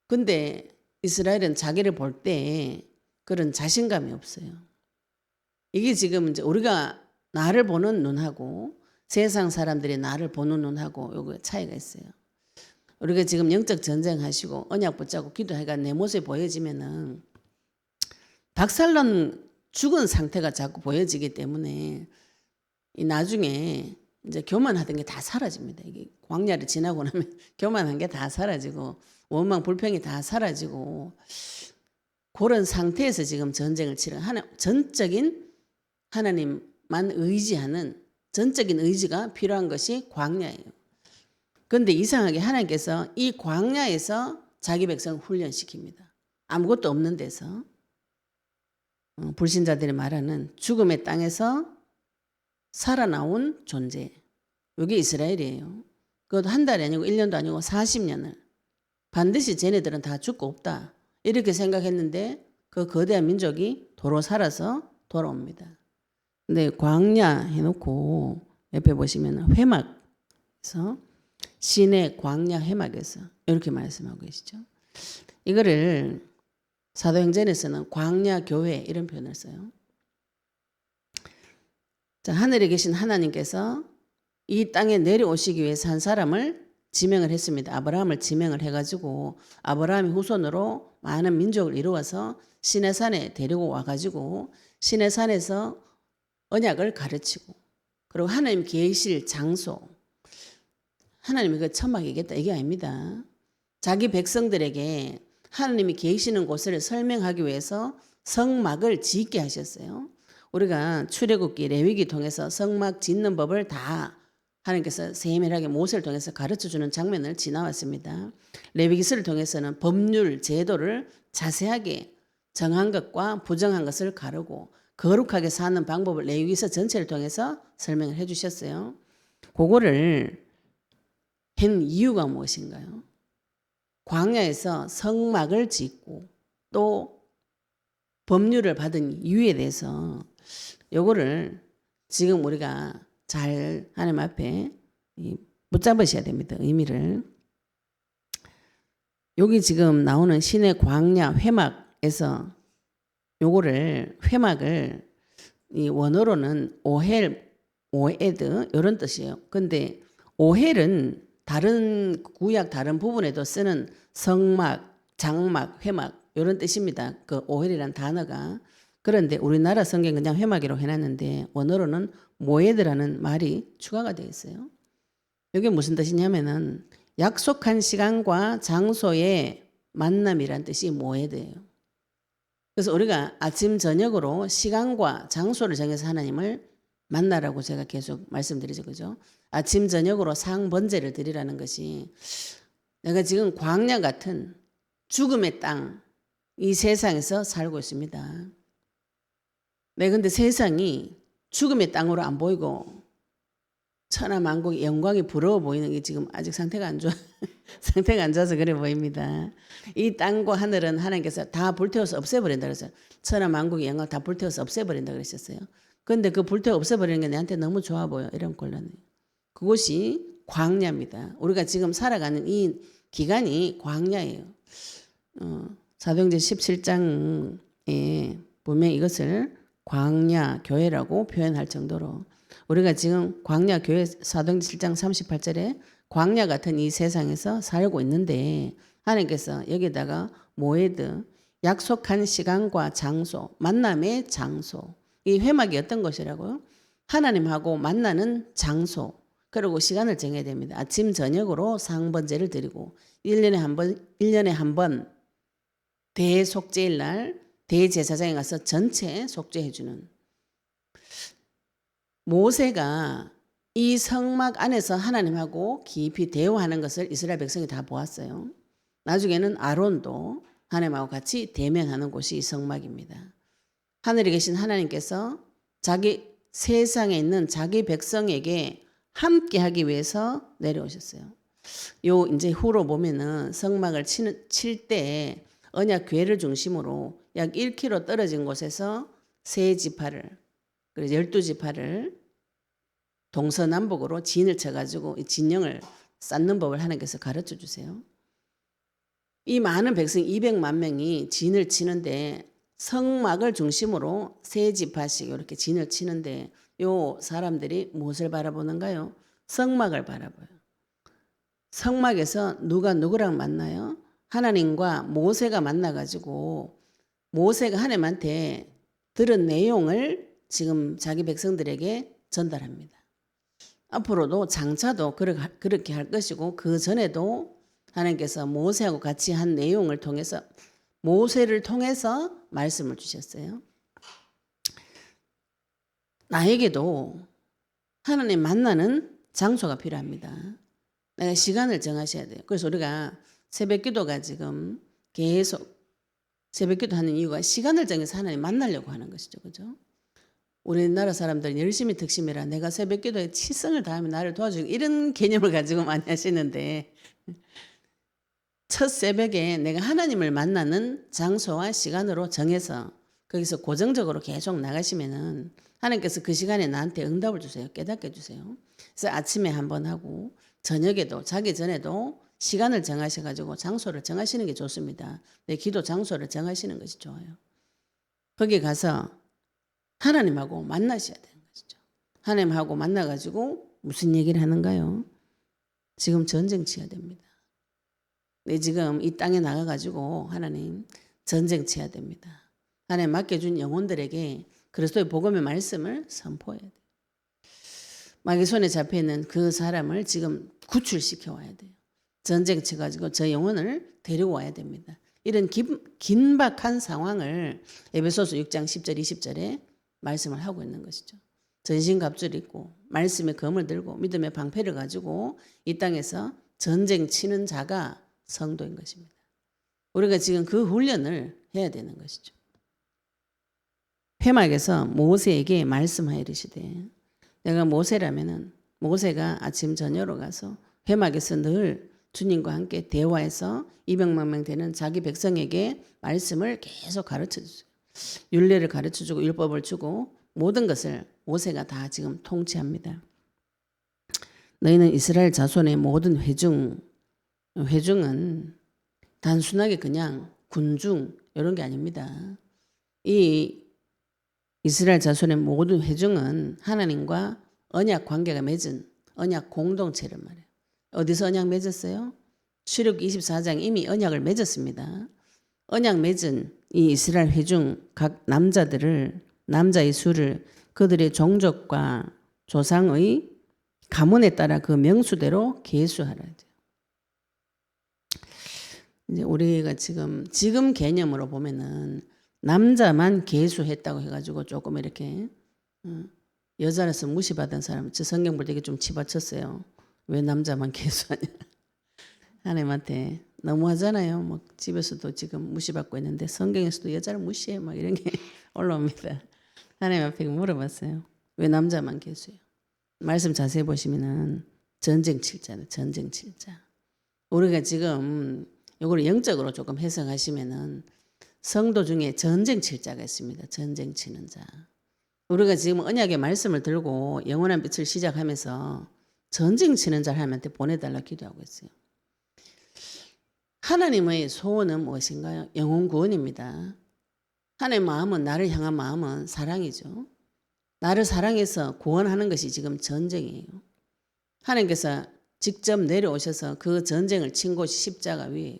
근데 이스라엘은 자기를 볼 때 그런 자신감이 없어요. 이게 지금 이제 우리가 나를 보는 눈하고 세상 사람들이 나를 보는 눈하고 요거 차이가 있어요. 우리가 지금 영적 전쟁하시고 언약 붙잡고 기도해가 내 모습이 보여지면은 박살난 죽은 상태가 자꾸 보여지기 때문에 이 나중에 이제 교만하던 게 다 사라집니다. 이게 광야를 지나고 나면 교만한 게 다 사라지고 원망 불평이 다 사라지고 그런 상태에서 지금 전쟁을 치는 전적인 하나님만 의지하는 전적인 의지가 필요한 것이 광야예요. 그런데 이상하게 하나님께서 이 광야에서 자기 백성을 훈련시킵니다. 아무것도 없는 데서 불신자들이 말하는 죽음의 땅에서 살아나온 존재. 이게 이스라엘이에요. 그것도 한 달이 아니고 1년도 아니고 40년을 반드시 쟤네들은 다 죽고 없다. 이렇게 생각했는데 그 거대한 민족이 도로 살아서 돌아옵니다. 근데 광야 해놓고 옆에 보시면 회막에서 신의 광야 회막에서 이렇게 말씀하고 계시죠. 이거를 사도행전에서는 광야 교회 이런 표현을 써요. 자, 하늘에 계신 하나님께서 이 땅에 내려오시기 위해서 한 사람을 지명을 했습니다. 아브라함을 지명을 해가지고 아브라함의 후손으로 많은 민족을 이루어서 시내산에 데리고 와가지고 시내산에서 언약을 가르치고 그리고 하나님 계실 장소 하나님이 그 천막이겠다 이게 아닙니다. 자기 백성들에게 하나님이 계시는 곳을 설명하기 위해서 성막을 짓게 하셨어요. 우리가 출애굽기 레위기 통해서 성막 짓는 법을 다 하나님께서 세밀하게 모세를 통해서 가르쳐주는 장면을 지나왔습니다. 레위기서를 통해서는 법률 제도를 자세하게 정한 것과 부정한 것을 가르고 거룩하게 사는 방법을 레위기서 전체를 통해서 설명을 해주셨어요. 그거를 한 이유가 무엇인가요? 광야에서 성막을 짓고 또 법률을 받은 이유에 대해서 요거를 지금 우리가 잘 하나님 앞에 붙잡으셔야 됩니다. 의미를. 여기 지금 나오는 신의 광야 회막에서 요거를 회막을 이 원어로는 오헬, 오에드 이런 뜻이에요. 근데 오헬은 다른 구약 다른 부분에도 쓰는 성막, 장막, 회막 이런 뜻입니다. 그 오헬이라는 단어가. 그런데 우리나라 성경 그냥 회막이라고 해놨는데 원어로는 모에드라는 말이 추가가 되어 있어요. 이게 무슨 뜻이냐면은 약속한 시간과 장소의 만남이란 뜻이 모에드예요. 그래서 우리가 아침 저녁으로 시간과 장소를 정해서 하나님을 만나라고 제가 계속 말씀드리죠. 그죠? 아침 저녁으로 상번제를 드리라는 것이 내가 지금 광야 같은 죽음의 땅 이 세상에서 살고 있습니다. 네, 근데 세상이 죽음의 땅으로 안 보이고 천하만국의 영광이 부러워 보이는 게 지금 아직 상태가 안 좋아. 상태가 안 좋아서 그래 보입니다. 이 땅과 하늘은 하나님께서 다 불태워서 없애버린다 그랬어요. 천하만국의 영광 다 불태워서 없애버린다 그러셨어요. 그런데 그 불태워 없애버리는 게 내한테 너무 좋아 보여. 이러면 곤란해요. 그것이 광야입니다. 우리가 지금 살아가는 이 기간이 광야예요. 사도행전 17장에 보면 이것을 광야 교회라고 표현할 정도로 우리가 지금 광야 교회 사도행전 7장 38절에 광야 같은 이 세상에서 살고 있는데 하나님께서 여기다가 모에드 약속한 시간과 장소 만남의 장소 이 회막이 어떤 것이라고요? 하나님하고 만나는 장소 그리고 시간을 정해야 됩니다. 아침 저녁으로 상번제를 드리고 1년에 한 번 대속죄일 날 대제사장에 가서 전체 속죄해 주는 모세가 이 성막 안에서 하나님하고 깊이 대화하는 것을 이스라엘 백성이 다 보았어요. 나중에는 아론도 하나님하고 같이 대면하는 곳이 이 성막입니다. 하늘에 계신 하나님께서 자기 세상에 있는 자기 백성에게 함께 하기 위해서 내려오셨어요. 요 이제 후로 보면은 성막을 칠 때 언약 교회를 중심으로 약 1km 떨어진 곳에서 세 지파를 그래서 12지파를 동서남북으로 진을 쳐가지고 이 진영을 쌓는 법을 하나님께서 가르쳐 주세요. 이 많은 백성 200만 명이 진을 치는데 성막을 중심으로 세 지파씩 이렇게 진을 치는데 요 사람들이 무엇을 바라보는가요? 성막을 바라봐요. 성막에서 누가 누구랑 만나요? 하나님과 모세가 만나가지고 모세가 하나님한테 들은 내용을 지금 자기 백성들에게 전달합니다. 앞으로도 장차도 그렇게 할 것이고 그 전에도 하나님께서 모세하고 같이 한 내용을 통해서 모세를 통해서 말씀을 주셨어요. 나에게도 하나님 만나는 장소가 필요합니다. 내가 시간을 정하셔야 돼요. 그래서 우리가 새벽 기도가 지금 계속 새벽 기도 하는 이유가 시간을 정해서 하나님 만나려고 하는 것이죠. 그죠? 우리나라 사람들은 열심히 득심이라 내가 새벽 기도에 치성을 다하면 나를 도와주고 이런 개념을 가지고 많이 하시는데 첫 새벽에 내가 하나님을 만나는 장소와 시간으로 정해서 거기서 고정적으로 계속 나가시면은 하나님께서 그 시간에 나한테 응답을 주세요. 깨닫게 해주세요. 그래서 아침에 한번 하고 저녁에도 자기 전에도 시간을 정하셔가지고 장소를 정하시는 게 좋습니다. 내 기도 장소를 정하시는 것이 좋아요. 거기 가서 하나님하고 만나셔야 되는 것이죠. 하나님하고 만나가지고 무슨 얘기를 하는가요? 지금 전쟁 치야 됩니다. 내 지금 이 땅에 나가가지고 하나님 전쟁 치야 됩니다. 하나님 맡겨준 영혼들에게 그리스도의 복음의 말씀을 선포해야 돼요. 마귀 손에 잡혀있는 그 사람을 지금 구출시켜 와야 돼요. 전쟁 쳐가지고 저 영혼을 데리고 와야 됩니다. 이런 긴박한 상황을 에베소서 6장 10절 20절에 말씀을 하고 있는 것이죠. 전신갑주를 입고 말씀의 검을 들고 믿음의 방패를 가지고 이 땅에서 전쟁 치는 자가 성도인 것입니다. 우리가 지금 그 훈련을 해야 되는 것이죠. 회막에서 모세에게 말씀하여 이르시되 내가 모세라면은 모세가 아침 저녁으로 가서 회막에서 늘 주님과 함께 대화해서 200만 명 되는 자기 백성에게 말씀을 계속 가르쳐 주세요. 율례를 가르쳐 주고 율법을 주고 모든 것을 모세가 다 지금 통치합니다. 너희는 이스라엘 자손의 모든 회중은 단순하게 그냥 군중 이런 게 아닙니다. 이 이스라엘 자손의 모든 회중은 하나님과 언약 관계가 맺은 언약 공동체를 말해요. 어디서 언약 맺었어요? 출애굽기 24장 이미 언약을 맺었습니다. 언약 맺은 이 이스라엘 회중 각 남자의 수를 그들의 종족과 조상의 가문에 따라 그 명수대로 계수하라. 이제 우리가 지금 개념으로 보면은 남자만 계수했다고 해가지고 조금 이렇게 여자라서 무시받은 사람, 저 성경 볼 때 좀 치받쳤어요. 왜 남자만 계수하냐? 하나님한테 너무하잖아요. 뭐 집에서도 지금 무시받고 있는데 성경에서도 여자를 무시해 막 이런 게 올라옵니다. 하나님 앞에 물어봤어요. 왜 남자만 계수해요? 말씀 자세히 보시면은 전쟁 칠자는 전쟁 칠자. 우리가 지금 이걸 영적으로 조금 해석하시면은 성도 중에 전쟁 칠자가 있습니다. 전쟁 치는 자. 우리가 지금 언약의 말씀을 들고 영원한 빛을 시작하면서 전쟁 치는 자를 하나님한테 보내달라 기도하고 있어요. 하나님의 소원은 무엇인가요? 영혼 구원입니다. 하나님의 마음은 나를 향한 마음은 사랑이죠. 나를 사랑해서 구원하는 것이 지금 전쟁이에요. 하나님께서 직접 내려오셔서 그 전쟁을 친 곳이 십자가 위에요.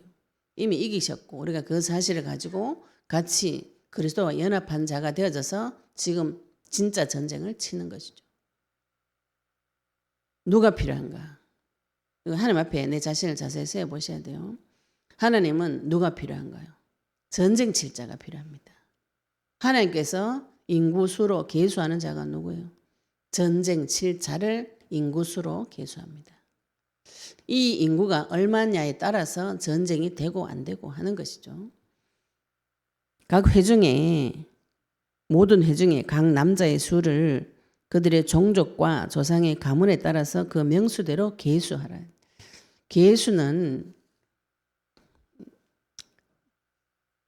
이미 이기셨고 우리가 그 사실을 가지고 같이 그리스도와 연합한 자가 되어져서 지금 진짜 전쟁을 치는 것이죠. 누가 필요한가? 하나님 앞에 내 자신을 자세히 세워보셔야 돼요. 하나님은 누가 필요한가요? 전쟁 칠 자가 필요합니다. 하나님께서 인구수로 계수하는 자가 누구예요? 전쟁 칠 자를 인구수로 계수합니다. 이 인구가 얼마냐에 따라서 전쟁이 되고 안 되고 하는 것이죠. 각 회중에 모든 회중에 각 남자의 수를 그들의 종족과 조상의 가문에 따라서 그 명수대로 계수하라. 계수는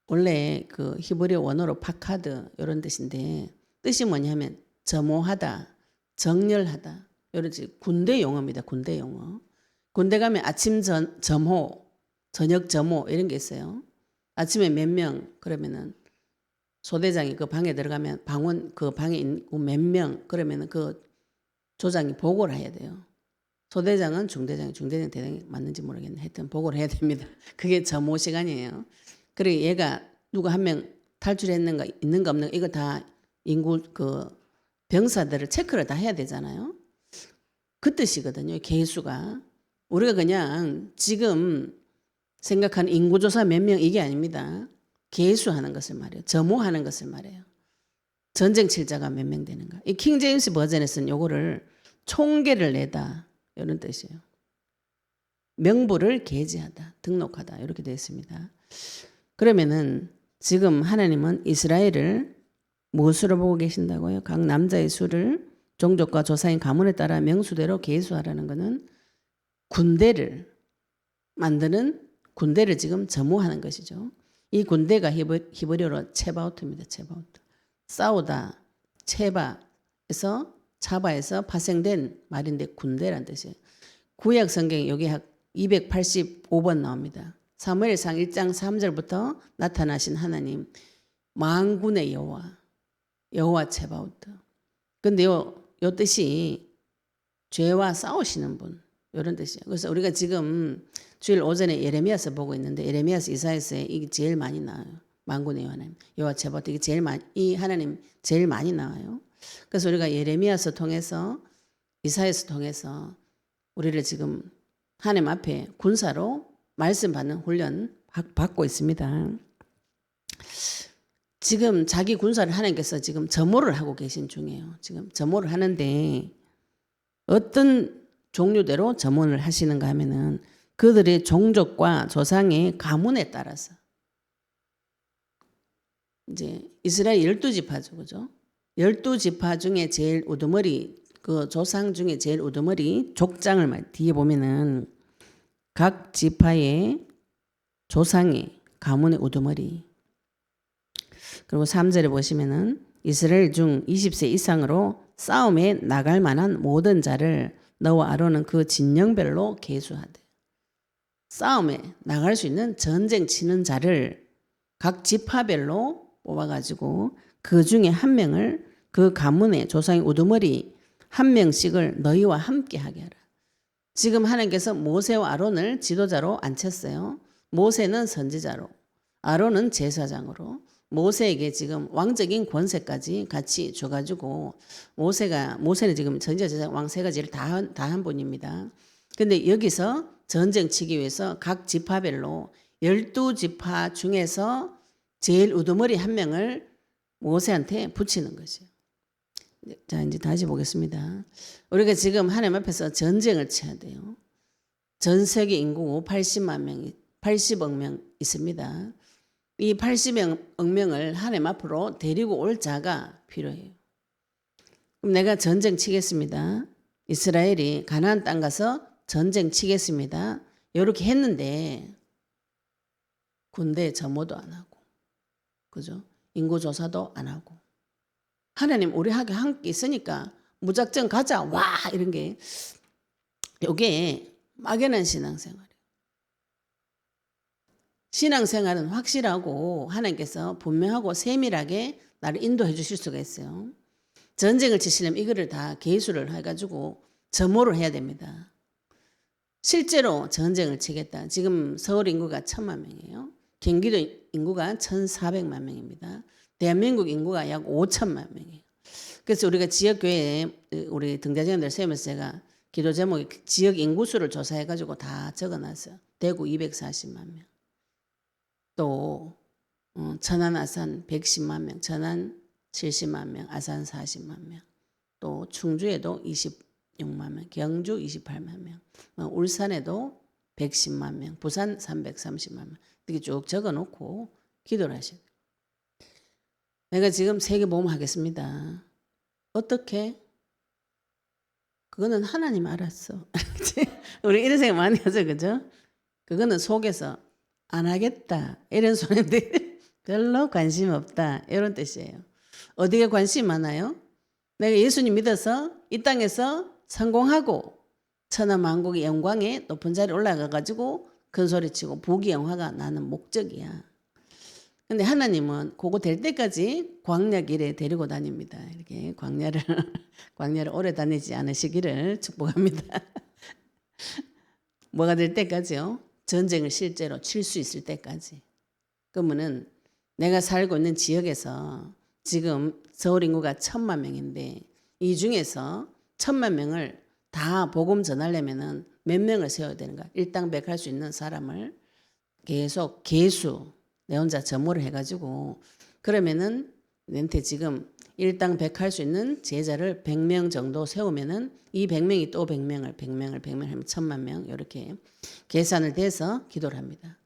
원래 그 히브리 원어로 파카드 이런 뜻인데 뜻이 뭐냐면 점호하다, 정렬하다 이런 군대 용어입니다. 군대 용어. 군대 가면 아침 점호, 저녁 점호 이런 게 있어요. 아침에 몇 명 그러면은 소대장이 그 방에 들어가면 방원 그 방에 있는 몇 명 그러면은 그 조장이 보고를 해야 돼요. 소대장은 중대장, 대장이 맞는지 모르겠네. 하여튼 보고를 해야 됩니다. 그게 점호 시간이에요. 그리고 얘가 누가 한 명 탈출했는가 있는가 없는가 이거 다 인구 그 병사들을 체크를 다 해야 되잖아요. 그 뜻이거든요. 개수가. 우리가 그냥 지금 생각하는 인구조사 몇 명 이게 아닙니다. 개수하는 것을 말해요. 점호하는 것을 말해요. 전쟁 칠자가 몇 명 되는가. 이 킹제임스 버전에서는 요거를 총계를 내다 이런 뜻이에요. 명부를 게재하다, 등록하다 이렇게 되어 있습니다. 그러면은 지금 하나님은 이스라엘을 무엇으로 보고 계신다고요? 각 남자의 수를 종족과 조상의 가문에 따라 명수대로 계수하라는 것은 군대를 만드는 군대를 지금 점호하는 것이죠. 이 군대가 히브리어로 체바우트입니다. 체바우트. 싸우다, 체바에서 차바에서 파생된 말인데 군대란 뜻이에요. 구약 성경에 여기 285번 나옵니다. 사무엘상 1장 3절부터 나타나신 하나님, 만군의 여호와 체바우트. 근데 요 뜻이 죄와 싸우시는 분 이런 뜻이에요. 그래서 우리가 지금 주일 오전에 예레미야서 보고 있는데 예레미야서 이사야서에 이게 제일 많이 나와요. 만군의 하나님, 여호와 체바우트 이게 제일 많이 이 하나님 제일 많이 나와요. 그래서 우리가 예레미야서 통해서 이사야서 통해서 우리를 지금 하나님 앞에 군사로 말씀 받는 훈련 받고 있습니다. 지금 자기 군사를 하나님께서 지금 점호를 하고 계신 중이에요. 지금 점호를 하는데 어떤 종류대로 점호를 하시는가 하면은 그들의 종족과 조상의 가문에 따라서 이제 이스라엘 12지파죠. 그죠? 12지파 중에 제일 우두머리 그 조상 중에 제일 우두머리 족장을 뒤에 보면은 각 지파의 조상의 가문의 우두머리 그리고 3절에 보시면은 이스라엘 중 20세 이상으로 싸움에 나갈 만한 모든 자를 너와 아론은 그 진영별로 계수하되 싸움에 나갈 수 있는 전쟁 치는 자를 각 지파별로 뽑아가지고 그 중에 한 명을 그 가문의 조상의 우두머리 한 명씩을 너희와 함께 하게 하라. 지금 하나님께서 모세와 아론을 지도자로 앉혔어요. 모세는 선지자로, 아론은 제사장으로 모세에게 지금 왕적인 권세까지 같이 줘가지고 모세는 지금 선지자, 제사장, 왕 세 가지를 다 한 분입니다. 근데 여기서 전쟁 치기 위해서 각 지파별로 12지파 중에서 제일 우두머리 한 명을 모세한테 붙이는 것이에요. 자, 이제 다시 보겠습니다. 우리가 지금 하나님 앞에서 전쟁을 쳐야 돼요. 전 세계 인구 80억 명 있습니다. 이 80억 명을 하나님 앞으로 데리고 올 자가 필요해요. 그럼 내가 전쟁 치겠습니다. 이스라엘이 가나안 땅 가서 전쟁 치겠습니다. 이렇게 했는데 군대 점호도 안 하고, 그죠? 인구 조사도 안 하고. 하나님 우리하고 함께 있으니까 무작정 가자 와 이런 게 이게 막연한 신앙생활이에요. 신앙생활은 확실하고 하나님께서 분명하고 세밀하게 나를 인도해 주실 수가 있어요. 전쟁을 치시려면 이거를 다 계수를 해가지고 점호를 해야 됩니다. 실제로 전쟁을 치겠다. 지금 서울 인구가 1,000만 명이에요. 경기도 인구가 1,400만 명입니다. 대한민국 인구가 약 5천만 명이에요. 그래서 우리가 지역교회에 우리 등자장님들 세우면서 제가 기도 제목에 지역 인구수를 조사해가지고 다 적어놨어요. 대구 240만 명. 또 천안 아산 110만 명, 천안 70만 명, 아산 40만 명. 또 충주에도 26만 명, 경주 28만 명, 울산에도 110만 명, 부산 330만 명. 이렇게 쭉 적어놓고 기도를 하셔야 돼요. 내가 지금 세계보험 하겠습니다. 어떻게? 그거는 하나님 알았어. 우리 이런 생각 많이 하죠, 그죠? 그거는 속에서 안 하겠다 이런 소리인데 별로 관심 없다 이런 뜻이에요. 어디에 관심 많아요? 내가 예수님 믿어서 이 땅에서 성공하고 천하만국의 영광에 높은 자리에 올라가가지고 큰 소리치고 부귀영화가 나는 목적이야. 근데 하나님은 그거 될 때까지 광야 길에 데리고 다닙니다. 이렇게 광야를 오래 다니지 않으시기를 축복합니다. 뭐가 될 때까지요? 전쟁을 실제로 칠 수 있을 때까지. 그러면은 내가 살고 있는 지역에서 지금 서울 인구가 1,000만 명인데 이 중에서 1,000만 명을 다 복음 전하려면은 몇 명을 세워야 되는가? 일당백할 수 있는 사람을 계속 개수 내 혼자 점호를 해가지고 그러면은 내한테 지금 일당백할 수 있는 제자를 100명 정도 세우면은 이 100명이 또 100명을 하면 1,000만 명 이렇게 계산을 돼서 기도를 합니다.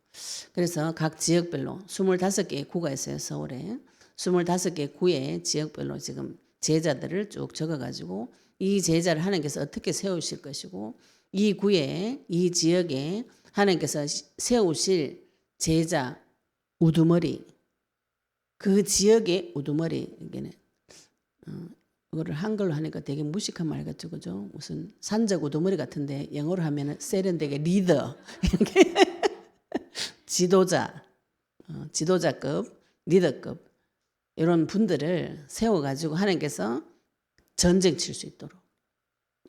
그래서 각 지역별로 25개의 구가 있어요. 서울에 25개의 구의 지역별로 지금 제자들을 쭉 적어가지고 이 제자를 하나님께서 어떻게 세우실 것이고 이 구에 이 지역에 하나님께서 세우실 제자 우두머리 그 지역의 우두머리 이게는 이거를 한글로 하니까 되게 무식한 말 같죠, 그죠? 무슨 산적 우두머리 같은데 영어로 하면은 세련되게 리더 지도자 지도자급 리더급 이런 분들을 세워가지고 하나님께서 전쟁 칠 수 있도록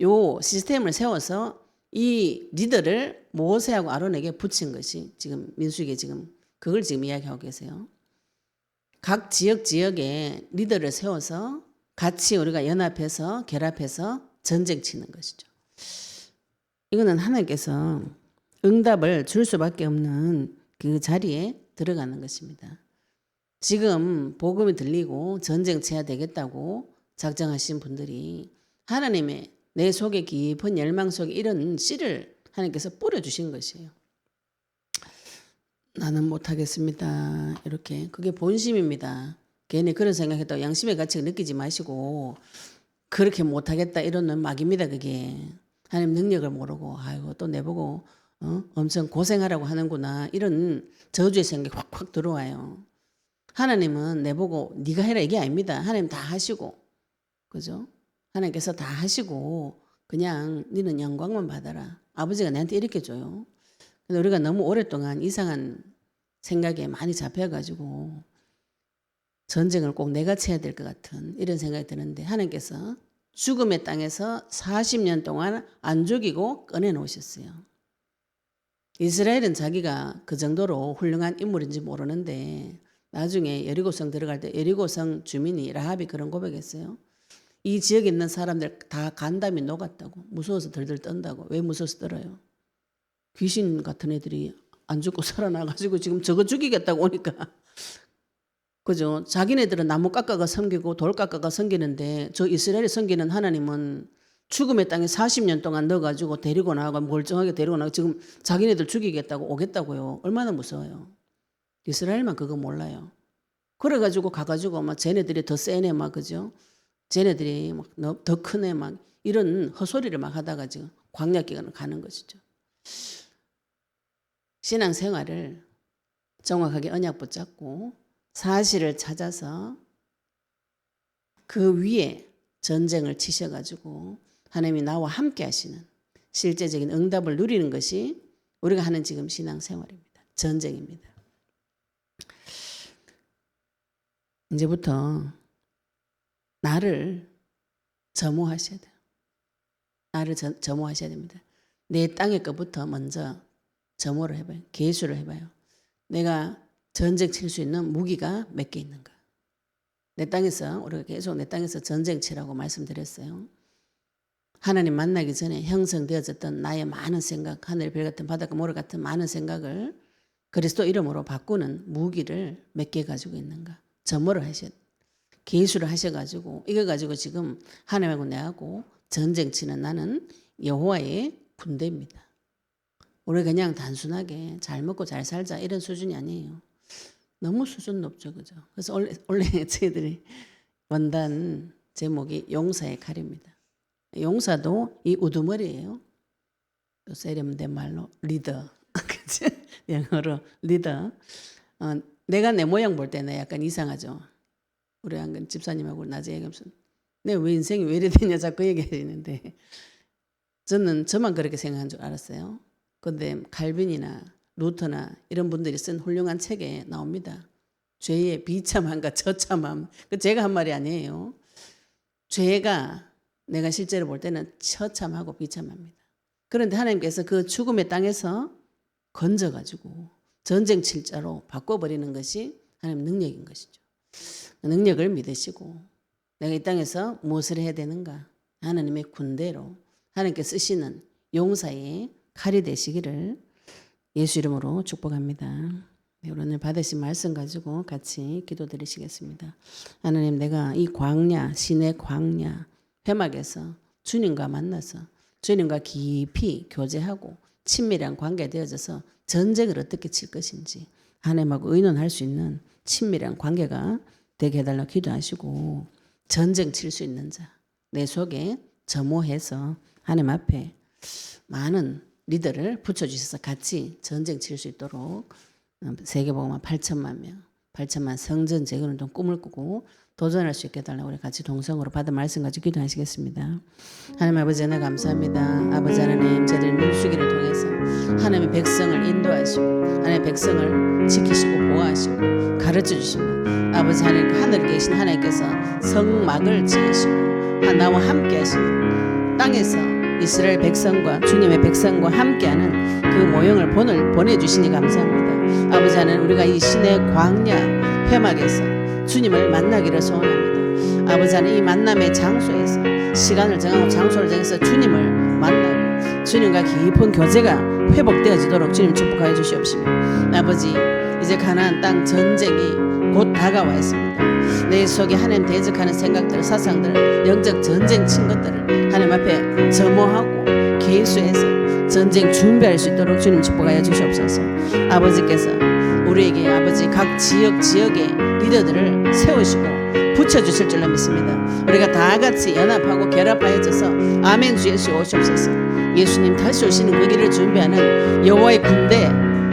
요 시스템을 세워서 이 리더를 모세하고 아론에게 붙인 것이 지금 민수기에 지금 그걸 지금 이야기하고 계세요. 각 지역에 리더를 세워서 같이 우리가 연합해서 결합해서 전쟁 치는 것이죠. 이거는 하나님께서 응답을 줄 수밖에 없는 그 자리에 들어가는 것입니다. 지금 복음이 들리고 전쟁 쳐야 되겠다고 작정하신 분들이 하나님의 내 속에 깊은 열망 속에 이런 씨를 하나님께서 뿌려주신 것이에요. 나는 못하겠습니다. 이렇게 그게 본심입니다. 괜히 그런 생각했다고 양심의 가치를 느끼지 마시고 그렇게 못하겠다 이러는 막입니다. 그게 하나님 능력을 모르고 아이고 또 내보고 엄청 고생하라고 하는구나 이런 저주의 생각이 확확 들어와요. 하나님은 내보고 네가 해라 이게 아닙니다. 하나님 다 하시고 그죠? 하나님께서 다 하시고 그냥 너는 영광만 받아라. 아버지가 나한테 이렇게 줘요. 근데 우리가 너무 오랫동안 이상한 생각에 많이 잡혀가지고 전쟁을 꼭 내가 쳐야 될 것 같은 이런 생각이 드는데 하나님께서 죽음의 땅에서 40년 동안 안 죽이고 꺼내놓으셨어요. 이스라엘은 자기가 그 정도로 훌륭한 인물인지 모르는데 나중에 여리고성 들어갈 때 여리고성 주민이 라합이 그런 고백했어요. 이 지역에 있는 사람들 다 간담이 녹았다고. 무서워서 덜덜 떤다고. 왜 무서워서 떨어요? 귀신 같은 애들이 안 죽고 살아나가지고 지금 저거 죽이겠다고 오니까. 그죠? 자기네들은 나무 깎아가 섬기고 돌 깎아가 섬기는데 저 이스라엘이 섬기는 하나님은 죽음의 땅에 40년 동안 넣어가지고 데리고 나가고 멀쩡하게 데리고 나가고 지금 자기네들 죽이겠다고 오겠다고요. 얼마나 무서워요. 이스라엘만 그거 몰라요. 그래가지고 가가지고 막 쟤네들이 더 세네 막 그죠? 쟤네들이 막 더 크네 막 이런 헛소리를 막 하다가 지금 광야 기간을 가는 것이죠. 신앙생활을 정확하게 언약 붙잡고 사실을 찾아서 그 위에 전쟁을 치셔가지고 하나님이 나와 함께 하시는 실제적인 응답을 누리는 것이 우리가 하는 지금 신앙생활입니다. 전쟁입니다. 이제부터 나를 점호하셔야 돼요. 나를 점호하셔야 됩니다. 내 땅의 것부터 먼저 점호를 해봐요. 계수를 해봐요. 내가 전쟁 칠 수 있는 무기가 몇 개 있는가. 내 땅에서 우리가 계속 내 땅에서 전쟁 치라고 말씀드렸어요. 하나님 만나기 전에 형성되어졌던 나의 많은 생각, 하늘 별 같은 바닷가 모래 같은 많은 생각을 그리스도 이름으로 바꾸는 무기를 몇 개 가지고 있는가. 점호를 하셔야 돼요. 계수를 하셔가지고 이거 가지고 지금 하나님하고 내하고 전쟁 치는 나는 여호와의 군대입니다. 우리 그냥 단순하게 잘 먹고 잘 살자 이런 수준이 아니에요. 너무 수준 높죠, 그죠? 그래서 원래 저희들이 원단 제목이 용사의 칼입니다. 용사도 이 우두머리예요. 또 세련된 말로 리더, 그죠? 영어로 리더. 내가 내 모양 볼 때는 약간 이상하죠. 우리 한 집사님하고 낮에 얘기하면서 내 왜 인생이 왜 이래 되냐 자꾸 얘기하시는데 저는 저만 그렇게 생각한 줄 알았어요. 그런데 칼빈이나 루터나 이런 분들이 쓴 훌륭한 책에 나옵니다. 죄의 비참함과 처참함. 그 제가 한 말이 아니에요. 죄가 내가 실제로 볼 때는 처참하고 비참합니다. 그런데 하나님께서 그 죽음의 땅에서 건져가지고 전쟁 칠자로 바꿔버리는 것이 하나님 능력인 것이죠. 능력을 믿으시고 내가 이 땅에서 무엇을 해야 되는가? 하나님의 군대로 하나님께 쓰시는 용사의 칼이 되시기를 예수 이름으로 축복합니다. 네, 오늘 받으신 말씀 가지고 같이 기도드리시겠습니다. 하나님, 내가 이 광야, 시내 광야 회막에서 주님과 만나서 주님과 깊이 교제하고 친밀한 관계가 되어져서 전쟁을 어떻게 칠 것인지 하나님하고 의논할 수 있는 친밀한 관계가 되게 해달라고 기도하시고 전쟁 칠 수 있는 자 내 속에 점호해서 하나님 앞에 많은 리더를 붙여주셔서 같이 전쟁 칠 수 있도록 세계복음화 8천만 명, 8천만 성전 재건운동 꿈을 꾸고 도전할 수 있게 해달라고 우리 같이 동성으로 받은 말씀 가지고 기도하시겠습니다. 하나님 아버지 하나 감사합니다. 아버지 하나님, 저들의 눈수기를 통해서 하나님의 백성을 인도하시고 하나님의 백성을 지키시고 보호하시고 가르쳐주시고 아버지 하나님, 하늘에 계신 하나님께서 성막을 지으시고 나와 함께 하시고 땅에서 이스라엘 백성과 주님의 백성과 함께하는 그 모형을 보내주시니 감사합니다. 아버지 하나님, 우리가 이 시내 광야 회막에서 주님을 만나기를 소원합니다. 아버지 하나님, 이 만남의 장소에서 시간을 정하고 장소를 정해서 주님을 만나고 주님과 깊은 교제가 회복되어지도록 주님 축복하여 주시옵시며 아버지, 이제 가나안 땅 전쟁이 곧 다가와 있습니다. 내 속에 하나님 대적하는 생각들, 사상들, 영적 전쟁 친 것들을 하나님 앞에 점호하고 계수해서 전쟁 준비할 수 있도록 주님 축복하여 주시옵소서. 아버지께서 우리에게 아버지 각 지역의 리더들을 세우시고 붙여주실 줄로 믿습니다. 우리가 다 같이 연합하고 결합하여져서 아멘 주 예수 오시옵소서. 예수님 다시 오시는 그 길을 준비하는 여호와의 군대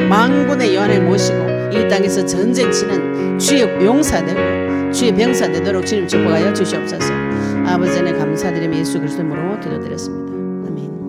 만군의 요한을 모시고 이 땅에서 전쟁 치는 주의 용사 되고 주의 병사 되도록 주님 축복하여 주시옵소서. 아버지 안에 감사드리며 예수 그리스도 이름으로 기도드렸습니다. 아멘.